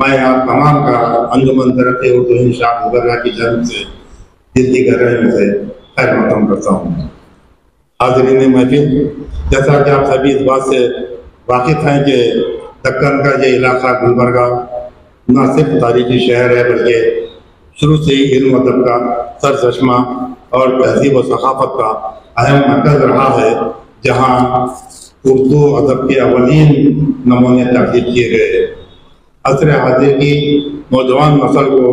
मैं आप तमाम का अंजुमन तरक्की उर्दू इंशाअ मुबर्रा की जानिब से दिल की गहराइयों से खैर मक़दम करता हूँ। हाज़रीन महफिल, जैसा कि आप सभी इस बात से वाकिफ़ हैं कि दक्कन का ये इलाका गुलबर्गा न सिर्फ तारीखी शहर है बल्कि शुरू से ही इल्म अदब का सरचश्मा और तहज़ीब व सक़ाफ़त का अहम मरकज़ रहा है, जहाँ उर्दू अदब के अवलीन नमूने तहज़ीब किए गए। असर हाज़िर की नौजवान नस्ल को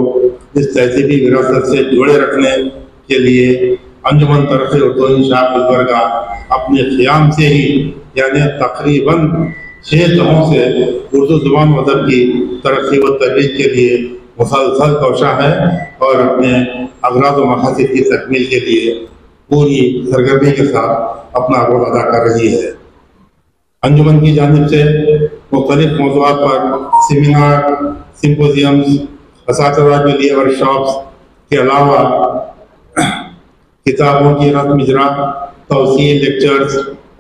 इस तहज़ीबी विरासत से जोड़े रखने के लिए अंजुमन तरक्की उर्दू इंशाअ गुलबर्गा अपने क़ियाम से ही यानी तकरीबन 6 दहों से उर्दू ज़ुबान व अदब की तरक्की व तरोीज के लिए मुसलसल कोशा है और अपने अग़राज़ व मक़ासिद की तकमील के लिए पूरी सरगर्मी के साथ अपना रोल अदा कर रही है। अंजुमन की जानिब से मुख्तलिफ मौज़ूआत पर सेमिनार, सिम्पोजियम्स, असातिज़ा के लिए वर्कशॉप्स के अलावा किताबों की रस्म इजरा, तौसील, लेक्चर्स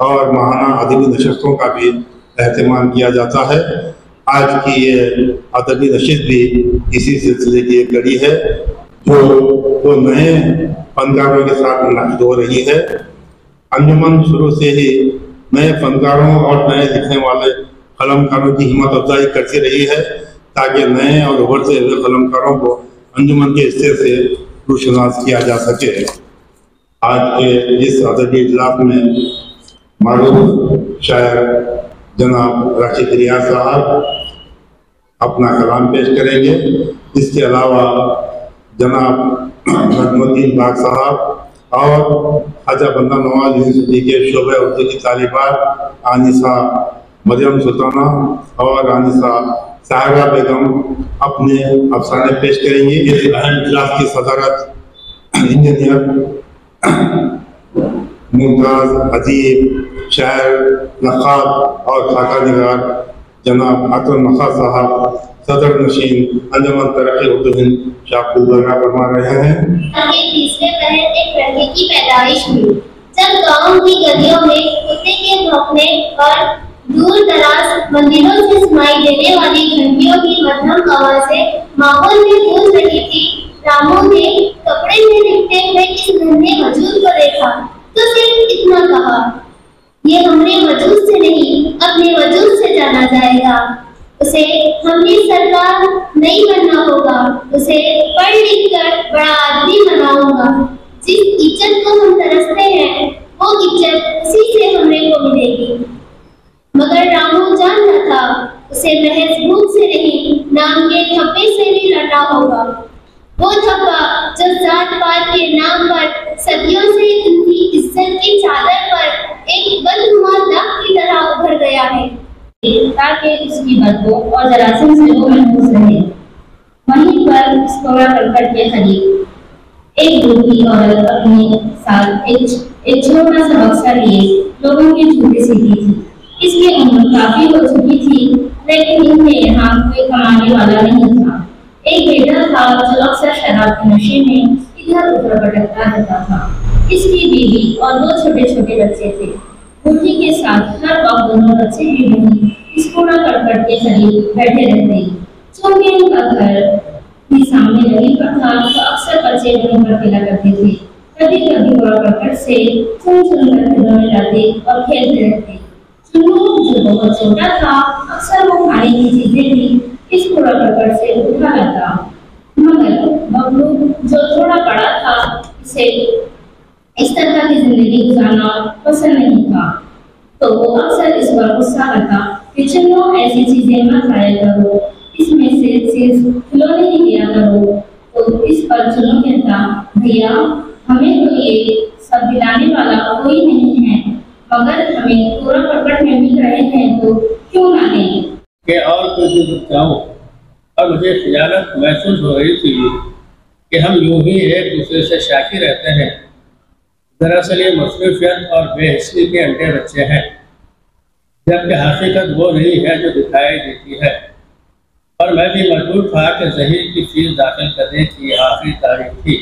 और माहाना अदबी नशस्तों का भी एहतमाम किया जाता है। आज की ये अदबी नशिस्त भी इसी सिलसिले की एक कड़ी है जो नए फनकारों के साथ मुनाक़िद हो रही है। अंजुमन शुरू से ही नए फनकारों और नए लिखने वाले कलमकारों की हिम्मत अफजाई करती रही है ताकि नए और उभरते हुए कलमकारों को अंजुमन के हिस्से से रूशनास किया जा सके। आज के इस अदबी इजलास में मारूफ शायर जनाब राशिद रियाज साहब अपना कलाम पेश करेंगे। इसके अलावा जनाब नजमुद्दीन बाग साहब और ख्वाजा बंदा नवाज यूनिवर्सिटी के शोबे उर्दू की तालिबात आनिसा मरियम सुल्ताना और आनिसा साहिबा बेगम अपने अफसाने पेश करेंगे। इस अहम इजलास की सदारत इंजीनियर मुमताज़ अजीब शायर नक़ाब और खाका निगार जनाब अकरम नखा साहब सदर नशीन अंजुमन तरक्की उर्दू हिंद शाह गुलबर्गा फरमा रहे हैं। तीसरे पहर एक लड़के की पैदाइश हुई। जब गांव की गलियों में कुत्ते के भौंकने और दूर दराज मंदिरों से सुनाई देने वाली घंटियों की मध्यम आवाज से माहौल में गूंज रही थी, रामू ने कपड़े में लिपटे हुए इस नन्हे वजूद को देखा तो सिर्फ इतना कहा, ये हमने वजूद से नहीं अपने वजूद से जाना जाएगा। उसे हमने सरकार नहीं बनना होगा, उसे पढ़ लिख कर बड़ा आदमी बनाऊंगा। जिस इज्जत को हम तरसते हैं वो इज्जत उसी से हमने को मिलेगी। मगर रामू जानता था उसे महज भूख से नहीं नाम के थप्पे से भी लड़ना होगा। वो थप्पा जो जात पात के नाम पर सदियों से उनकी इज्जत की चादर पर एक बदनुमा दाग की तरह उभर गया है ताकि उसकी बदबू और जरासीम से वो महफूज रहे। वहीं पर इस कौड़ा करकट के करीब एक बूढ़ी औरत अपने साथ एक छोटा सा बक्सा लिए लोगों के झूठे सीधी थी। इसकी उम्र काफी हो चुकी थी, लेकिन इनमें यहाँ कोई कमाने वाला नहीं था। एक बेटा था जो अक्सर शराब के नशे में इधर उधर भटकता रहता था। इसकी बीवी और 2 छोटे छोटे बच्चे थे। बूढ़ी के साथ हर वक्त दोनों बच्चे भी वहीं इस कूड़ा करकट के करीब बैठे रहते। चूंकि उनका घर भी सामने नहीं पर था, तो अक्सर बच्चे वहीं पर खेला करते थे। कभी कभी कूड़ा करकट से चुन चुन कर खिलौने लाते और खेलते रहते। चुन्नू जो बहुत छोटा था, अक्सर वो खाने की चीजें भी इस कूड़ा करकट से उठा लाता, मगर बबलू जो थोड़ा बड़ा था, इसे इस तरह की जिंदगी गुजारना पसंद नहीं था। तो वो अक्सर इस पर गुस्सा करता कि चुन्नू ऐसी चीजें मत खाया करो, इसमें से सिर्फ खिलौने ही लिया करो। तो इस पर चुन्नू कहता, भैया हमें तो ये सब दिलाने वाला कोई नहीं है, मगर हमें कूड़ा करकट में मिल रहे हैं तो क्यों ना लें। के और कुछ दिन जाऊं और मुझे खियालत महसूस हो रही थी कि हम यूं ही एक दूसरे से शाकी रहते हैं। दरअसल ये मसरूफियत और बेहिस्सी के अंडे बच्चे हैं, जबकि हकीकत वो नहीं है जो दिखाई देती है। और मैं भी मजबूर था कि ज़हीर की फीस दाखिल करने की आखिरी तारीख थी।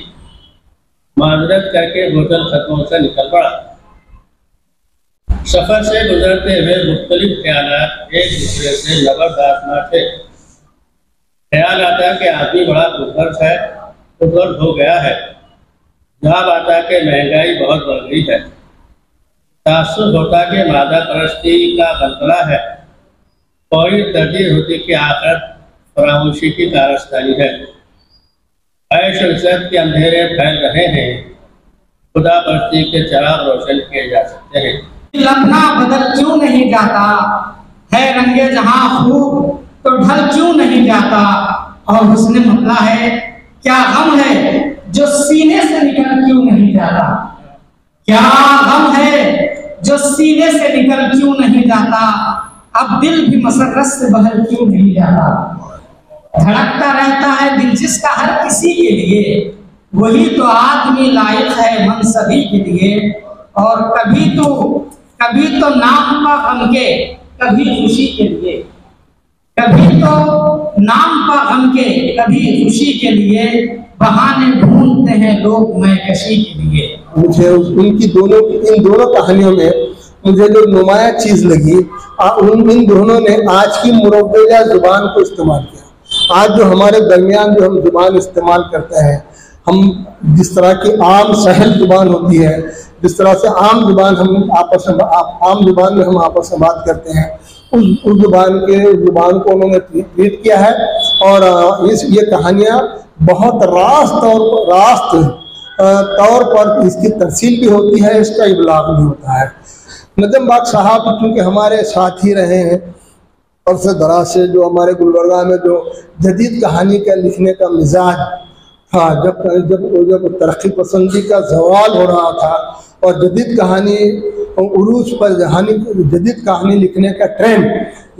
माजरत करके बोतल खत्मों से निकल पड़ा। सफर से गुजरते हुए मुख्तलिफ ख्यालात एक दूसरे से जबरदस्त थे। ख्याल आता कि आदमी बड़ा बुजुर्ग हो गया है। जवाब आता कि महंगाई बहुत बढ़ गई है। तासुब होता कि मादा परस्ती का बलबला है। फौरी तरजीह होती कि आखिरत फरामोशी की कारस्तानी है। ऐश और इज्जत के अंधेरे फैल रहे हैं, खुदा परस्ती के चिराग रोशन किए जा सकते हैं। लम्हा बदल क्यों नहीं जाता है, रंगे जहां खूब तो ढल क्यों नहीं जाता। और उसने मतला है, क्या गम है जो सीने से निकल क्यों नहीं जाता। क्या गम है जो सीने से निकल क्यों नहीं जाता। अब दिल भी मसरत से बहल क्यों नहीं जाता। धड़कता रहता है दिल जिसका हर किसी के लिए, वही तो आदमी लायक है मन सभी के लिए। और कभी तो नाम पा गम के, कभी खुशी के लिए। कभी तो नाम पा गम के, कभी खुशी के लिए। बहाने ढूंढते हैं लोग मैं कशी के लिए। मुझे इन दोनों कहानियों में मुझे जो नुमाया चीज लगी, इन दोनों ने आज की मुरव्वजा जुबान को इस्तेमाल किया। आज जो हमारे दरमियान जो हम जुबान इस्तेमाल करते हैं, हम जिस तरह की आम सहल जुबान होती है, जिस तरह से आम जुबान हम आपस में आम जुबान में हम आपस में बात करते हैं, उस जुबान को उन्होंने ट्रीट किया है। और ये कहानियाँ बहुत रास्त तौर पर इसकी तरसील भी होती है, इसका इबलाग भी होता है। नजम बाग साहब क्योंकि हमारे साथ ही रहे हैं और से दराज से, जो हमारे गुलबर्गा में जो जदीद कहानी का लिखने का मिजाज था, जब तरक्की पसंदी का जवाल हो रहा था और जदीद कहानी उरूज पर जदीद कहानी लिखने का ट्रेंड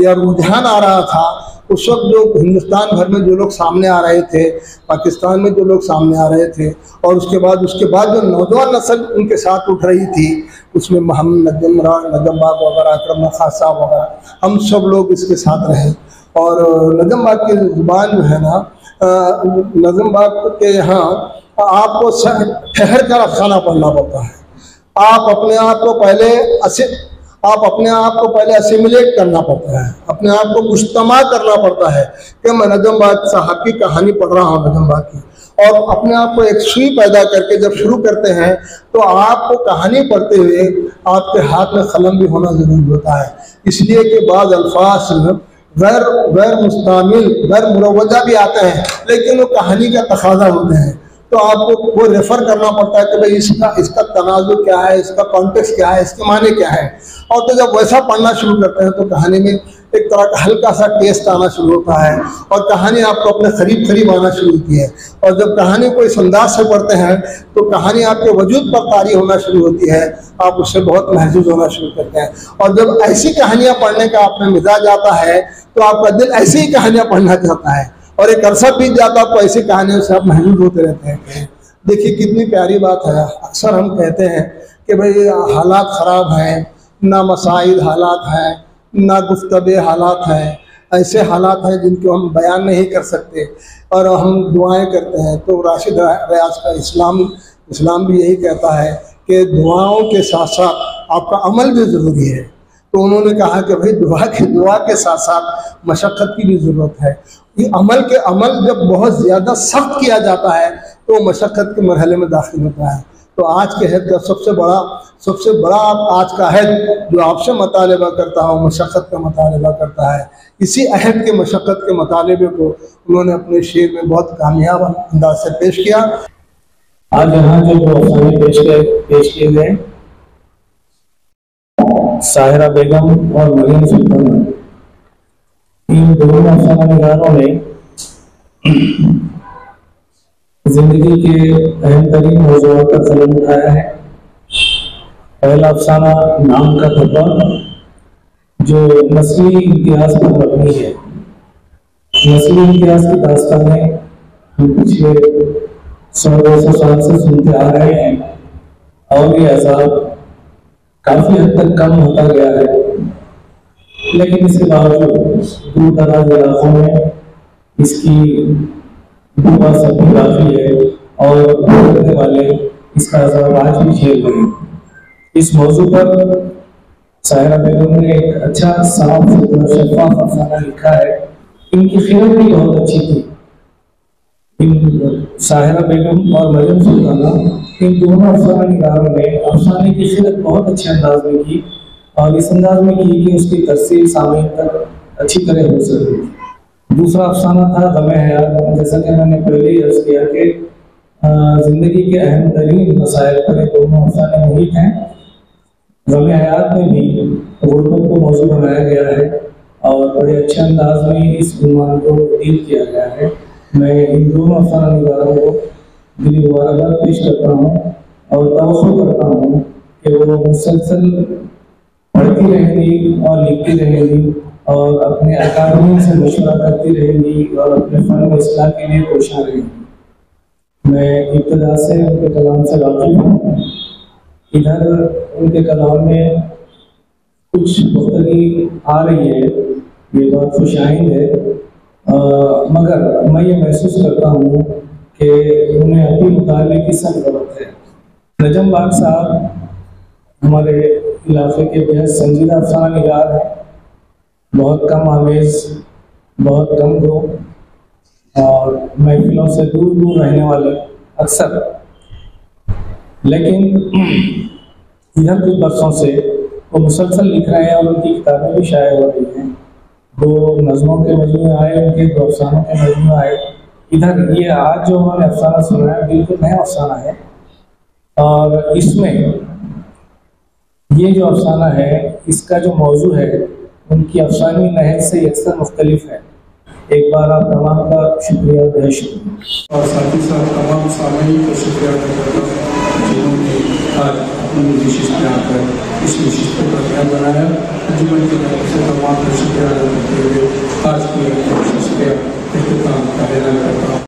या रुझान आ रहा था, उस वक्त जो हिंदुस्तान भर में जो लोग सामने आ रहे थे, पाकिस्तान में जो लोग सामने आ रहे थे, और उसके बाद जो नौजवान नस्ल उनके साथ उठ रही थी, उसमें मोहम्मद नजम बाग वगैरह, अकरम खान साहब वगैरह, हम सब लोग इसके साथ रहे। और नजम बाग की जुबान जो है ना, नजम बाग के यहाँ आपको ठहर कर अफसाना पढ़ना पड़ता है। आप अपने आप को पहले असिमिलेट करना पड़ता है, अपने आप को मुश्तमा करना पड़ता है कि मैं नजम बाग साहब की कहानी पढ़ रहा हूँ, नजम बाग की। और अपने आप को एक सुई पैदा करके जब शुरू करते हैं तो आपको कहानी पढ़ते हुए आपके हाथ में कलम भी होना जरूरी होता है, इसलिए कि बाज़ अल्फाज गैर मुस्तामिल गैर मुरवजा भी आते हैं, लेकिन वो कहानी का तकाजा होते हैं, तो आपको वो रेफर करना पड़ता है कि भाई इसका तनाजुर क्या है, इसका कॉन्टेक्स्ट क्या है, इसके माने क्या है। और तो जब वैसा पढ़ना शुरू करते हैं तो कहानी में एक तरह का हल्का सा टेस्ट आना शुरू होता है और कहानी आपको अपने करीब आना शुरू होती है। और जब कहानी को इस अंदाज से पढ़ते हैं तो कहानी आपके वजूद पर तारी होना शुरू होती है, आप उससे बहुत महसूस होना शुरू करते हैं। और जब ऐसी कहानियाँ पढ़ने का आप में मिजाज आता है तो आपका दिल ऐसी ही कहानियाँ पढ़ना चाहता है, और एक अरसा बीत जाता है तो ऐसी कहानियों से आप महसूस होते रहते हैं। देखिए कितनी प्यारी बात है। अक्सर हम कहते हैं कि भाई हालात ख़राब हैं, ना मसाइद हालात हैं, ना गुफ्तबे हालात हैं, ऐसे हालात हैं जिनको हम बयान नहीं कर सकते और हम दुआएं करते हैं। तो राशिद रियाज का इस्लाम भी यही कहता है कि दुआओं के साथ साथ आपका अमल भी ज़रूरी है। तो उन्होंने कहा कि भाई दुआ के साथ साथ मशक्क़त की भी ज़रूरत है। ये अमल जब बहुत ज़्यादा सख्त किया जाता है तो मशक्क़त के मरहले में दाखिल होता है। तो आज के अहद का सबसे बड़ा आज का अहद जो आपसे मुतालबा करता है, मशक्क़त का मुतालबा करता है। इसी अहद के मशक्क़त के मुतालबे को उन्होंने अपने शेर में बहुत कामयाब अंदाज से पेश किया। आज यहाँ जो अफसाने पेश किए गए, साहिरा बेगम और मरियम सुल्ताना, इन दोनों अफसाना निगारों ने जिंदगी के अहम तरीन मौज़ूआत का कलम उठाया है। पहला अफसाना नाम का धब्बा, जो नस्ली इम्तियाज पर मबनी है। नस्ली इम्तियाज की दास्तानें हम पिछले 100-200 साल से सुनते आ रहे हैं और ये अज़ाब काफ़ी हद तक कम होता गया है, लेकिन इसके बावजूद दूर दराज इलाकों में इसकी सब भी काफ़ी है और करने वाले इसका अज़ाब आज भी झेल रहे हैं। इस मौजू पर साहिरा बेगम ने एक अच्छा साफ सुथरा शफाफ अफसाना लिखा है। इनकी खिदमत भी बहुत अच्छी थी। साहिरा बेगम और मरियम सुल्ताना, इन दोनों अफसाना निगारों ने अफसाने की खिदमत बहुत अच्छे अंदाज में की और इस अंदाज में की कि उसकी तरसील सामीन तक अच्छी तरह हो सके। दूसरा अफसाना था गमे हयात। जैसा कि मैंने पहले ही अर्ज किया कि जिंदगी के अहम तरीन मसाइल पर ये दोनों अफसाने मुहित हैं। गमे हयात में भी गुर्बत को मौजू बनाया गया है और बड़े अच्छे अंदाज में इस उन्वान को डील किया गया है। मैं इन दोनों अफसाना निगारों को दिली मुबारकबाद पेश करता हूँ और तवक्को करता हूँ कि वो मुसलसल पढ़ती रहेंगी और लिखती रहेंगी और अपने अकादमी से मशवरा करती रहेंगी और अपने फन में इस्लाह के लिए कोशिश रहेंगी। मैं इब्तिदा से उनके कलाम से वाकिफ हूँ। इधर उनके कलाम में कुछ गुफ्तगी आ रही है, ये बहुत खुशाइंद है, मगर मैं ये महसूस करता हूँ कि उन्हें अपनी मुताले की सब ज़रूरत है। नजम बाग साहब हमारे इलाके के बेहद संजीदा अफसाना निगार हैं। बहुत कम आवेज़, बहुत कम लोग और महफिलों से दूर दूर रहने वाले अक्सर, लेकिन इधर कुछ बरसों से वो मुसलसल लिख रहे हैं और उनकी किताबें भी शाये हो रही हैं। 2 नज़मों के मजमूए आए, उनके 2 अफसानों के मजमूए आए। इधर ये आज जो उन्होंने अफसाना सुना है बिल्कुल नया अफसाना है और इसमें ये जो अफसाना है इसका जो मौजू है उनकी अफसानी नहज से अक्सर मुख्तलिफ है। एक बार आप तमाम का शुक्रिया, बेहद शुक्रिया। और साथ ही साथ तमाम सामईन को शुक्रिया अदा करता हूँ जिन्होंने आज अपनी नशिश में आकर इस नशिश को प्रख्यात बनाया। जीवन की तरफ से तमाम का शुक्रिया अदा करते हुए आज की शुक्रिया इख्तिताम का ऐलान करता हूँ।